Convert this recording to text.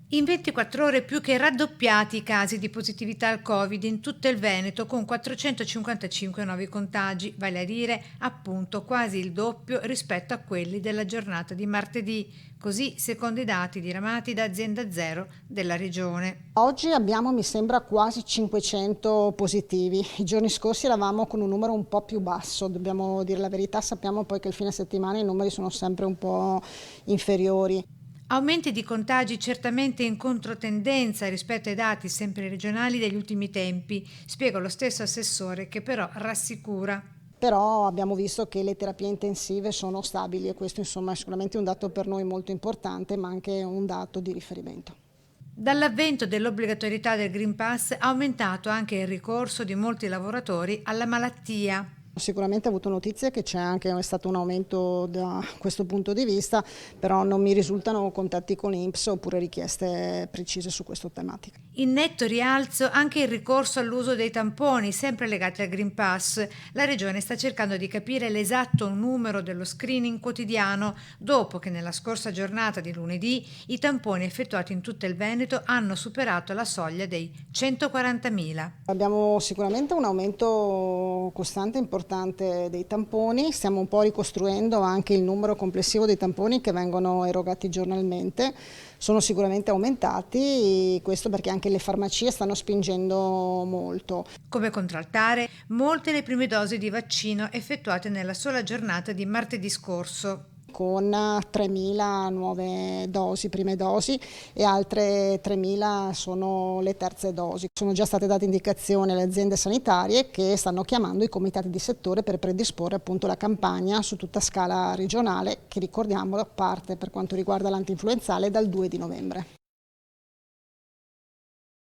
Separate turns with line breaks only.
In 24 ore più che raddoppiati i casi di positività al Covid in tutto il Veneto con 455 nuovi contagi, vale a dire appunto quasi il doppio rispetto a quelli della giornata di martedì, così secondo i dati diramati da Azienda Zero della regione.
Oggi abbiamo, mi sembra, quasi 500 positivi. I giorni scorsi eravamo con un numero un po' più basso, dobbiamo dire la verità, sappiamo poi che il fine settimana i numeri sono sempre un po' inferiori.
Aumenti di contagi certamente in controtendenza rispetto ai dati sempre regionali degli ultimi tempi, spiega lo stesso assessore che però rassicura.
Però abbiamo visto che le terapie intensive sono stabili e questo insomma è sicuramente un dato per noi molto importante, ma anche un dato di riferimento.
Dall'avvento dell'obbligatorietà del Green Pass è aumentato anche il ricorso di molti lavoratori alla malattia.
Sicuramente ho avuto notizie che c'è anche stato un aumento da questo punto di vista, però non mi risultano contatti con l'INPS oppure richieste precise su questa tematica.
In netto rialzo anche il ricorso all'uso dei tamponi, sempre legati al Green Pass. La Regione sta cercando di capire l'esatto numero dello screening quotidiano, dopo che nella scorsa giornata di lunedì i tamponi effettuati in tutto il Veneto hanno superato la soglia dei 140.000.
Abbiamo sicuramente un aumento costante e importante dei tamponi, stiamo un po' ricostruendo anche il numero complessivo dei tamponi che vengono erogati giornalmente, sono sicuramente aumentati, questo perché anche le farmacie stanno spingendo molto.
Come contraltare, molte le prime dosi di vaccino effettuate nella sola giornata di martedì scorso.
Con 3.000 nuove dosi, prime dosi e altre 3.000 sono le terze dosi. Sono già state date indicazioni alle aziende sanitarie che stanno chiamando i comitati di settore per predisporre appunto la campagna su tutta scala regionale che ricordiamo parte per quanto riguarda l'antinfluenzale dal 2 di novembre.